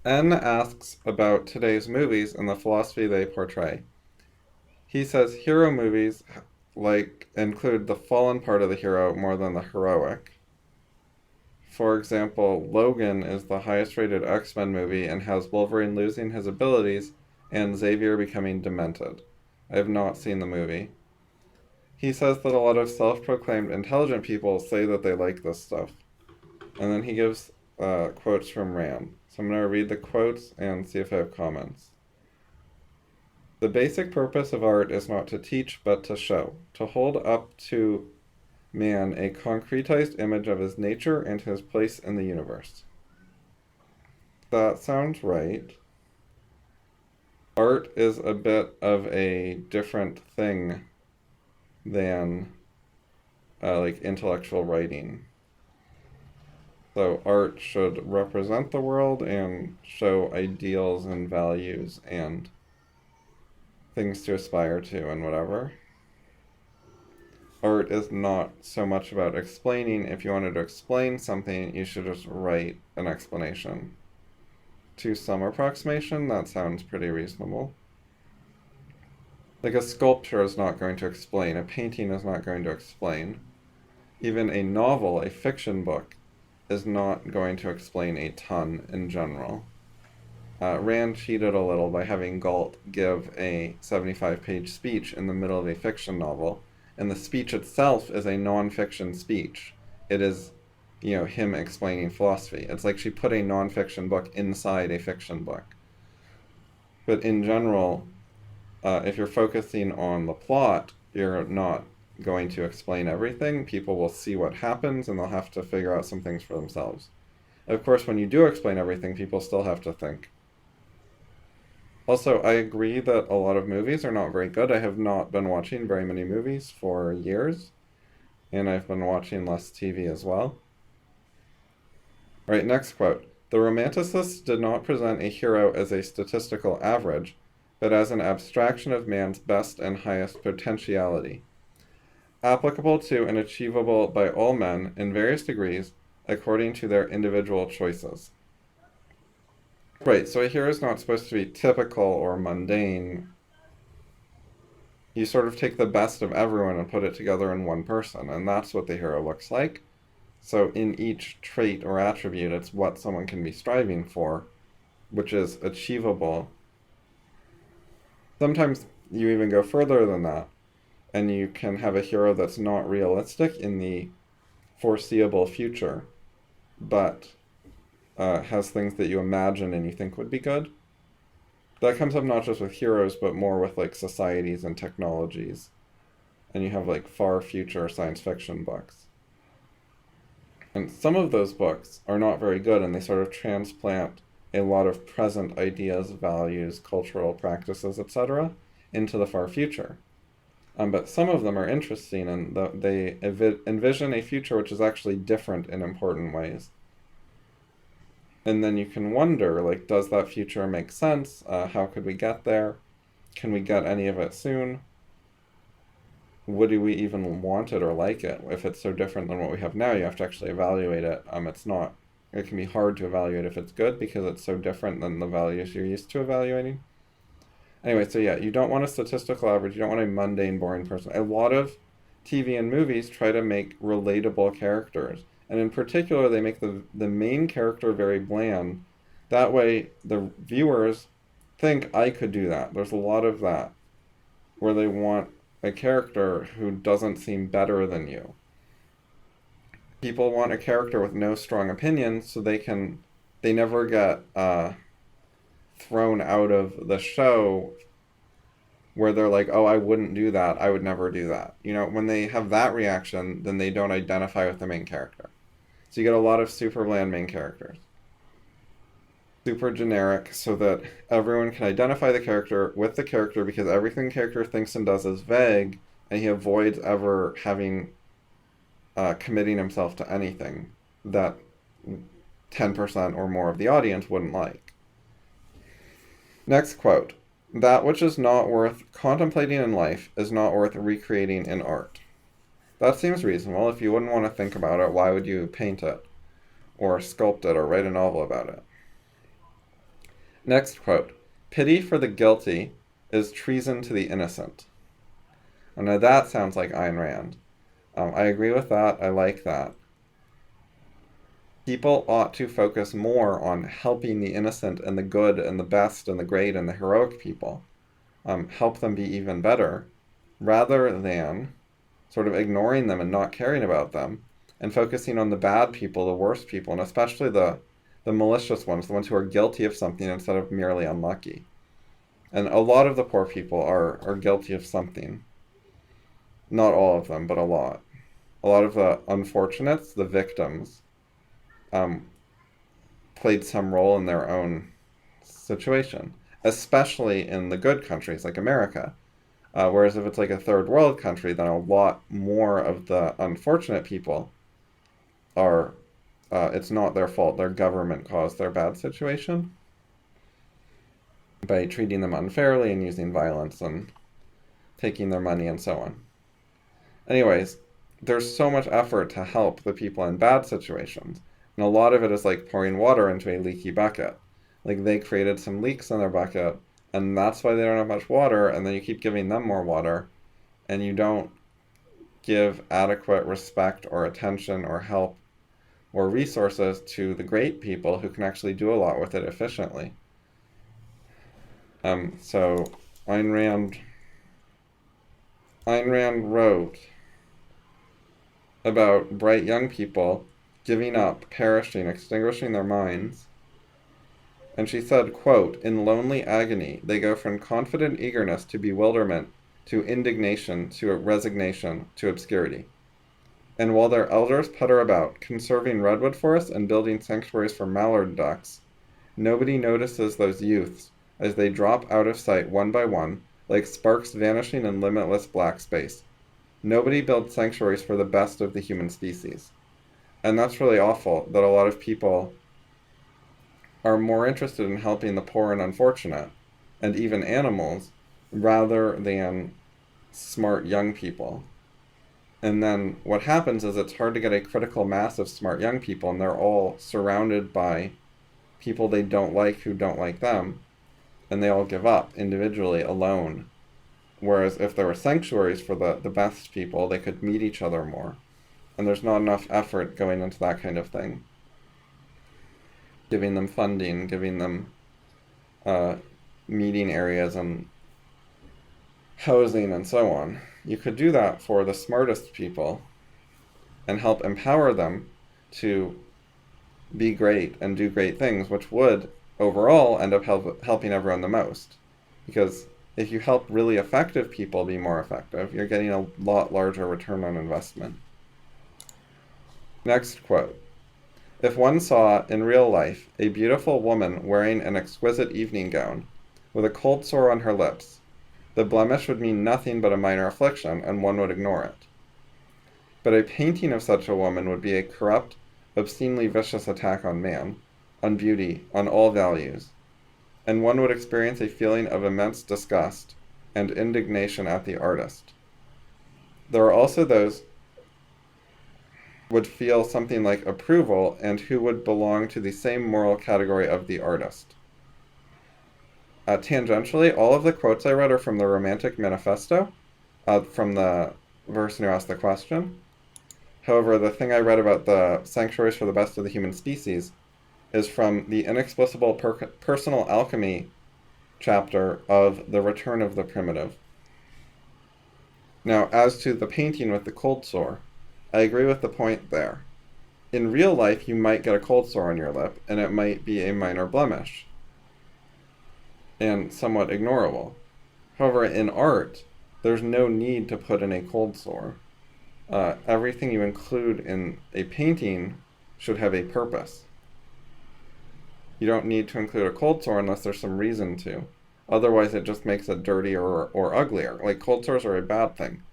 N asks about today's movies and the philosophy they portray. He says hero movies include the fallen part of the hero more than the heroic. For example, Logan is the highest rated X-Men movie and has Wolverine losing his abilities and Xavier becoming demented. I have not seen the movie. He says that a lot of self-proclaimed intelligent people say that they like this stuff. And then he gives quotes from Rand. So I'm going to read the quotes and see if I have comments. The basic purpose of art is not to teach, but to show, to hold up to man a concretized image of his nature and his place in the universe. That sounds right. Art is a bit of a different thing than intellectual writing. So art should represent the world and show ideals and values and things to aspire to and whatever. Art is not so much about explaining. If you wanted to explain something, you should just write an explanation. To some approximation, that sounds pretty reasonable. Like a sculpture is not going to explain, a painting is not going to explain. Even a novel, a fiction book, is not going to explain a ton in general. Rand cheated a little by having Galt give a 75-page speech in the middle of a fiction novel, and the speech itself is a non-fiction speech. It is, him explaining philosophy. It's like she put a non-fiction book inside a fiction book. But in general, if you're focusing on the plot, you're not going to explain everything. People will see what happens and they'll have to figure out some things for themselves. Of course, when you do explain everything, people still have to think. Also, I agree that a lot of movies are not very good. I have not been watching very many movies for years, and I've been watching less TV as well. All right, next quote. The romanticists did not present a hero as a statistical average, but as an abstraction of man's best and highest potentiality, applicable to and achievable by all men in various degrees according to their individual choices. Right, so a hero is not supposed to be typical or mundane. You sort of take the best of everyone and put it together in one person, and that's what the hero looks like. So in each trait or attribute, it's what someone can be striving for, which is achievable. Sometimes you even go further than that, and you can have a hero that's not realistic in the foreseeable future, but has things that you imagine and you think would be good. That comes up not just with heroes, but more with like societies and technologies. And you have like far future science fiction books. And some of those books are not very good, and they sort of transplant a lot of present ideas, values, cultural practices, etc., into the far future. But some of them are interesting, and they envision a future which is actually different in important ways. And then you can wonder, like, does that future make sense? How could we get there? Can we get any of it soon? Would we even want it or like it? If it's so different than what we have now, you have to actually evaluate it. It can be hard to evaluate if it's good because it's so different than the values you're used to evaluating. Anyway, so yeah, you don't want a statistical average. You don't want a mundane, boring person. A lot of TV and movies try to make relatable characters. And in particular, they make the main character very bland. That way, the viewers think, I could do that. There's a lot of that, where they want a character who doesn't seem better than you. People want a character with no strong opinions, so they never get thrown out of the show where they're like, oh, I wouldn't do that, I would never do that. When they have that reaction, then they don't identify with the main character. So you get a lot of super bland main characters. Super generic, so that everyone can identify the character with the character because everything the character thinks and does is vague, and he avoids ever committing himself to anything that 10% or more of the audience wouldn't like. Next quote. That which is not worth contemplating in life is not worth recreating in art. That seems reasonable. If you wouldn't want to think about it, why would you paint it or sculpt it or write a novel about it? Next quote, "Pity for the guilty is treason to the innocent." And now that sounds like Ayn Rand. I agree with that. I like that. People ought to focus more on helping the innocent and the good and the best and the great and the heroic people, help them be even better, rather than sort of ignoring them and not caring about them, and focusing on the bad people, the worst people, and especially the malicious ones, the ones who are guilty of something instead of merely unlucky. And a lot of the poor people are guilty of something. Not all of them, but a lot. A lot of the unfortunates, the victims, played some role in their own situation, especially in the good countries like America. Whereas if it's like a third world country, then a lot more of the unfortunate people are, it's not their fault. Their government caused their bad situation by treating them unfairly and using violence and taking their money and so on. Anyways, there's so much effort to help the people in bad situations. And a lot of it is like pouring water into a leaky bucket. Like they created some leaks in their bucket, and that's why they don't have much water, and then you keep giving them more water, and you don't give adequate respect or attention or help or resources to the great people who can actually do a lot with it efficiently. So Ayn Rand wrote about bright young people giving up, perishing, extinguishing their minds. And she said, quote, "In lonely agony, they go from confident eagerness to bewilderment, to indignation, to resignation, to obscurity. And while their elders putter about, conserving redwood forests and building sanctuaries for mallard ducks, nobody notices those youths as they drop out of sight one by one, like sparks vanishing in limitless black space. Nobody builds sanctuaries for the best of the human species." And that's really awful, that a lot of people are more interested in helping the poor and unfortunate, and even animals, rather than smart young people. And then what happens is it's hard to get a critical mass of smart young people, and they're all surrounded by people they don't like who don't like them, and they all give up individually, alone. Whereas if there were sanctuaries for the best people, they could meet each other more. And there's not enough effort going into that kind of thing. Giving them funding, giving them meeting areas and housing and so on. You could do that for the smartest people and help empower them to be great and do great things, which would overall end up helping everyone the most. Because if you help really effective people be more effective, you're getting a lot larger return on investment. Next quote. "If one saw, in real life, a beautiful woman wearing an exquisite evening gown, with a cold sore on her lips, the blemish would mean nothing but a minor affliction, and one would ignore it. But a painting of such a woman would be a corrupt, obscenely vicious attack on man, on beauty, on all values, and one would experience a feeling of immense disgust and indignation at the artist. There are also those would feel something like approval and who would belong to the same moral category of the artist." Tangentially, all of the quotes I read are from the Romantic Manifesto, from the person who asked the question. However, the thing I read about the sanctuaries for the best of the human species is from the Inexplicable Personal Alchemy chapter of The Return of the Primitive. Now, as to the painting with the cold sore, I agree with the point there. In real life, you might get a cold sore on your lip, and it might be a minor blemish, and somewhat ignorable. However, in art, there's no need to put in a cold sore. Everything you include in a painting should have a purpose. You don't need to include a cold sore unless there's some reason to. Otherwise, it just makes it dirtier or uglier. Like, cold sores are a bad thing.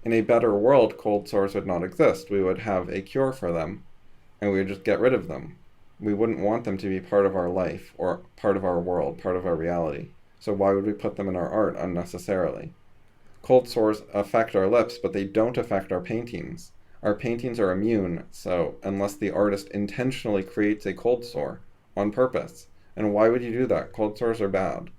In a better world, cold sores would not exist. We would have a cure for them, and we would just get rid of them. We wouldn't want them to be part of our life, or part of our world, part of our reality. So why would we put them in our art unnecessarily? Cold sores affect our lips, but they don't affect our paintings. Our paintings are immune, so unless the artist intentionally creates a cold sore on purpose, And why would you do that? Cold sores are bad.